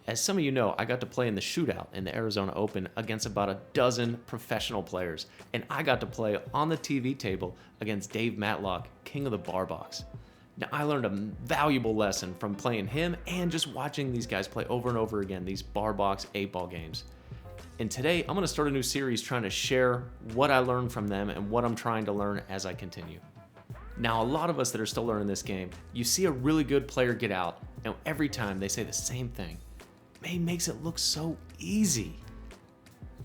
As some of you know, I got to play in the shootout in the Arizona Open against about a dozen professional players, and I got to play on the TV table against Dave Matlock, king of the bar box. Now, I learned a valuable lesson from playing him and just watching these guys play over and over again, these bar box 8-ball games. And today, I'm going to start a new series trying to share what I learned from them and what I'm trying to learn as I continue. Now, a lot of us that are still learning this game, you see a really good player get out, and every time they say the same thing. It makes it look so easy.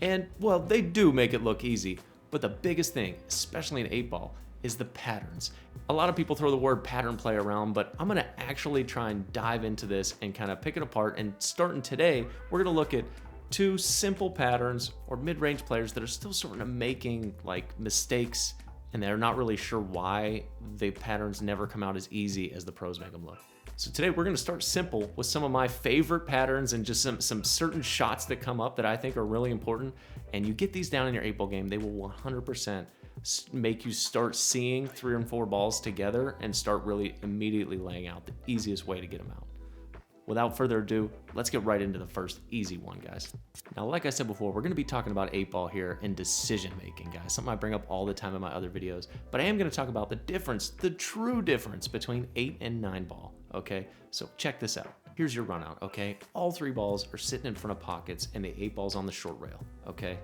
And, well, they do make it look easy, but the biggest thing, especially in 8-ball, is the patterns. A lot of people throw the word pattern play around, but I'm gonna actually try and dive into this and kind of pick it apart. And starting today, we're gonna look at 2 simple patterns or mid-range players that are still sort of making like mistakes and they're not really sure why the patterns never come out as easy as the pros make them look. So today we're gonna start simple with some of my favorite patterns and just some certain shots that come up that I think are really important. And you get these down in your 8-ball game, they will 100% make you start seeing 3 and 4 balls together and start really immediately laying out the easiest way to get them out. Without further ado, let's get right into the first easy one, guys. Now, like I said before, we're gonna be talking about 8-ball here and decision making, guys. Something I bring up all the time in my other videos, but I am gonna talk about the difference, the true difference between 8 and 9-ball, okay? So check this out. Here's your run out, okay? All 3 balls are sitting in front of pockets and the 8 ball's on the short rail, okay?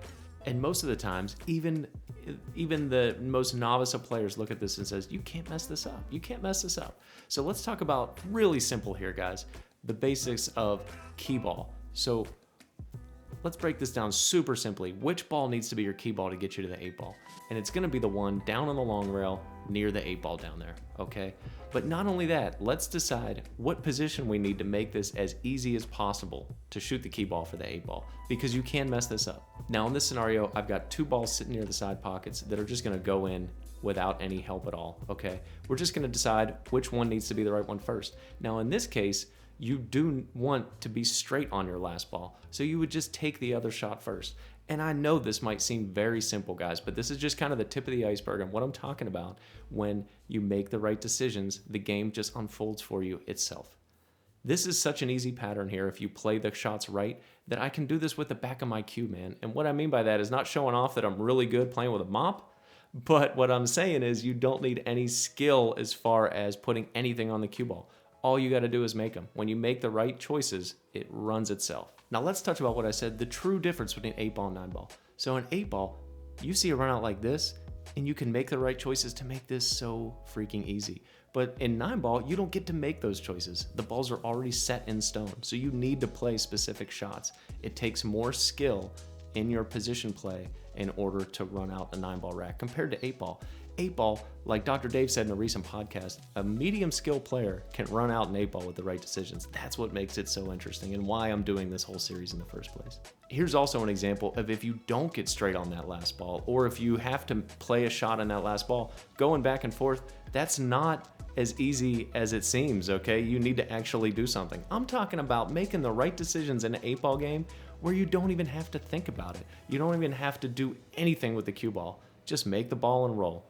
And most of the times, even the most novice of players look at this and says, you can't mess this up. You can't mess this up. So let's talk about really simple here, guys. The basics of key ball. So let's break this down super simply. Which ball needs to be your key ball to get you to the 8-ball? And it's gonna be the one down on the long rail near the 8-ball down there, okay? But not only that, let's decide what position we need to make this as easy as possible to shoot the key ball for the 8-ball, because you can mess this up. Now in this scenario, I've got 2 balls sitting near the side pockets that are just gonna go in without any help at all, okay? We're just gonna decide which one needs to be the right one first. Now in this case, you do want to be straight on your last ball, so you would just take the other shot first. And I know this might seem very simple, guys, but this is just kind of the tip of the iceberg and what I'm talking about. When you make the right decisions, the game just unfolds for you itself. This is such an easy pattern here if you play the shots right, that I can do this with the back of my cue, man. And what I mean by that is not showing off that I'm really good playing with a mop, but what I'm saying is you don't need any skill as far as putting anything on the cue ball. All you got to do is make them. When you make the right choices, it runs itself. Now let's touch about what I said, the true difference between 8-ball and 9-ball. So in 8-ball, you see a run out like this, and you can make the right choices to make this so freaking easy. But in 9-ball, you don't get to make those choices. The balls are already set in stone, so you need to play specific shots. It takes more skill in your position play in order to run out a 9-ball rack compared to 8-ball. 8-ball, like Dr. Dave said in a recent podcast, a medium skill player can run out an 8-ball with the right decisions. That's what makes it so interesting and why I'm doing this whole series in the first place. Here's also an example of if you don't get straight on that last ball, or if you have to play a shot on that last ball, going back and forth, that's not as easy as it seems, okay? You need to actually do something. I'm talking about making the right decisions in an 8-ball game where you don't even have to think about it. You don't even have to do anything with the cue ball. Just make the ball and roll.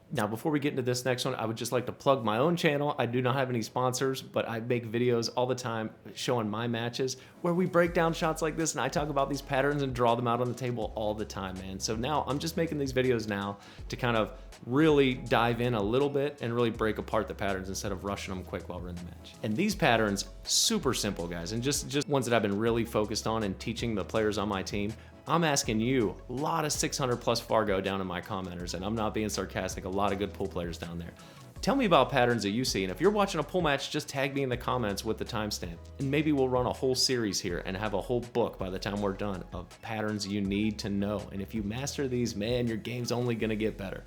Now, before we get into this next one, I would just like to plug my own channel. I do not have any sponsors, but I make videos all the time showing my matches where we break down shots like this and I talk about these patterns and draw them out on the table all the time, man. So now I'm just making these videos now to kind of really dive in a little bit and really break apart the patterns instead of rushing them quick while we're in the match. And these patterns, super simple, guys, and just ones that I've been really focused on and teaching the players on my team. I'm asking you, a lot of 600 plus Fargo down in my commenters, and I'm not being sarcastic, a lot of good pool players down there. Tell me about patterns that you see, and if you're watching a pool match, just tag me in the comments with the timestamp. And maybe we'll run a whole series here and have a whole book by the time we're done of patterns you need to know. And if you master these, man, your game's only gonna get better.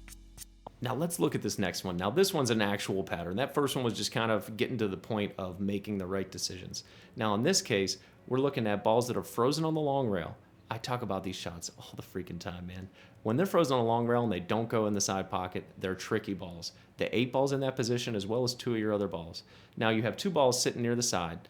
Now let's look at this next one. Now this one's an actual pattern. That first one was just kind of getting to the point of making the right decisions. Now in this case, we're looking at balls that are frozen on the long rail. I talk about these shots all the freaking time, man. When they're frozen on a long rail and they don't go in the side pocket, they're tricky balls. The 8 ball's in that position as well as 2 of your other balls. Now you have 2 balls sitting near the side,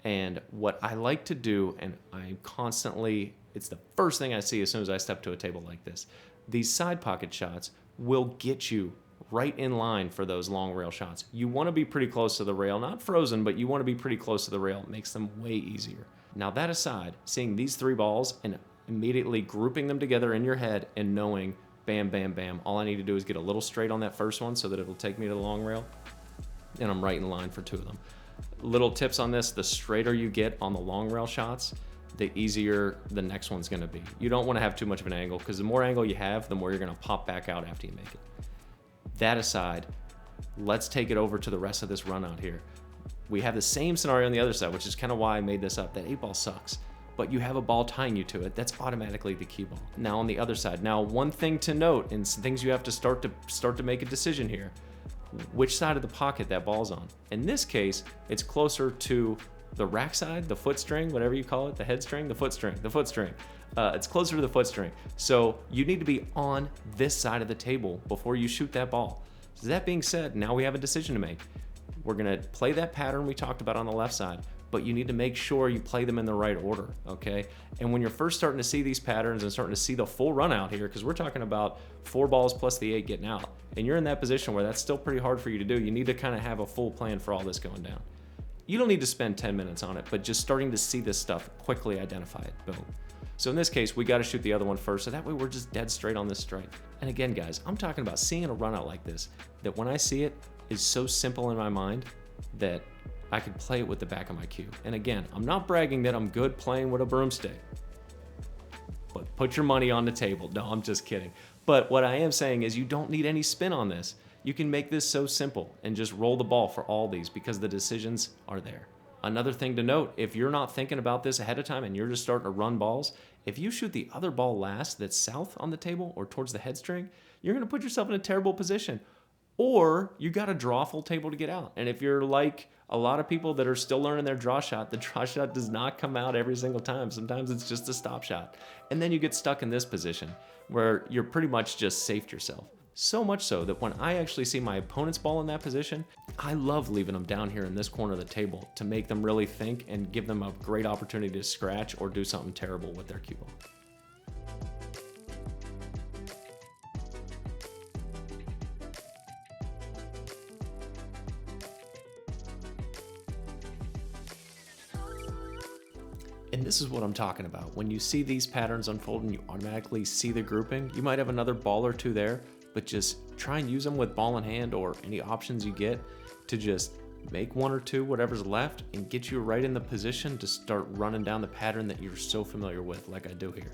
and what I like to do, and I'm constantly, it's the first thing I see as soon as I step to a table like this, these side pocket shots will get you right in line for those long rail shots. You want to be pretty close to the rail, not frozen, but you want to be pretty close to the rail. It makes them way easier. Now that aside, seeing these 3 balls and immediately grouping them together in your head and knowing, bam, bam, bam, all I need to do is get a little straight on that first one so that it'll take me to the long rail, and I'm right in line for 2 of them. Little tips on this: the straighter you get on the long rail shots, the easier the next one's gonna be. You don't wanna have too much of an angle, because the more angle you have, the more you're gonna pop back out after you make it. That aside, let's take it over to the rest of this run out here. We have the same scenario on the other side, which is kind of why I made this up. That 8 ball sucks, but you have a ball tying you to it. That's automatically the cue ball. Now on the other side, now one thing to note, and some things you have to start to make a decision here: which side of the pocket that ball's on. In this case, it's closer to the rack side, the foot string, whatever you call it, the head string, the foot string. It's closer to the foot string. So you need to be on this side of the table before you shoot that ball. So that being said, now we have a decision to make. We're gonna play that pattern we talked about on the left side, but you need to make sure you play them in the right order, okay? And when you're first starting to see these patterns and starting to see the full run out here, because we're talking about 4 balls plus the 8 getting out, and you're in that position where that's still pretty hard for you to do, you need to kind of have a full plan for all this going down. You don't need to spend 10 minutes on it, but just starting to see this stuff, quickly identify it, boom. So in this case, we gotta shoot the other one first, so that way we're just dead straight on this strike. And again, guys, I'm talking about seeing a run out like this, that when I see it, is so simple in my mind that I could play it with the back of my cue. And again, I'm not bragging that I'm good playing with a broomstick, but put your money on the table. No, I'm just kidding. But what I am saying is you don't need any spin on this. You can make this so simple and just roll the ball for all these because the decisions are there. Another thing to note, if you're not thinking about this ahead of time and you're just starting to run balls, if you shoot the other ball last that's south on the table or towards the head string, you're gonna put yourself in a terrible position. Or you got to draw a full table to get out. And if you're like a lot of people that are still learning their draw shot, the draw shot does not come out every single time. Sometimes it's just a stop shot. And then you get stuck in this position where you're pretty much just safed yourself. So much so that when I actually see my opponent's ball in that position, I love leaving them down here in this corner of the table to make them really think and give them a great opportunity to scratch or do something terrible with their cue ball. And this is what I'm talking about. When you see these patterns unfold and you automatically see the grouping, you might have another ball or two there, but just try and use them with ball in hand or any options you get to just make 1 or 2, whatever's left, and get you right in the position to start running down the pattern that you're so familiar with, like I do here.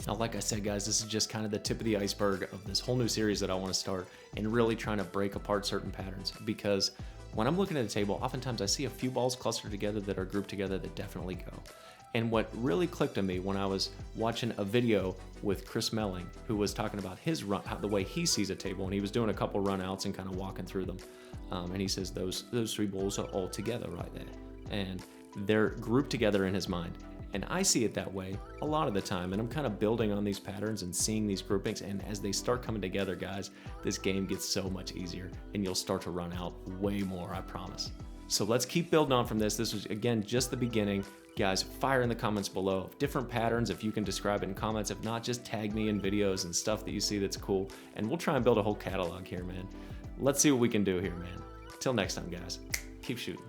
Now, like I said, guys, this is just kind of the tip of the iceberg of this whole new series that I want to start and really trying to break apart certain patterns, because when I'm looking at a table, oftentimes I see a few balls clustered together that are grouped together that definitely go. And what really clicked on me when I was watching a video with Chris Melling, who was talking about his run, the way he sees a table, and he was doing a couple run outs and kind of walking through them. And he says those 3 balls are all together right there. And they're grouped together in his mind. And I see it that way a lot of the time, and I'm kind of building on these patterns and seeing these groupings, and as they start coming together, guys, this game gets so much easier, and you'll start to run out way more, I promise. So let's keep building on from this. This was, again, just the beginning. Guys, fire in the comments below different patterns if you can describe it in comments. If not, just tag me in videos and stuff that you see that's cool, and we'll try and build a whole catalog here, man. Let's see what we can do here, man. Till next time, guys, keep shooting.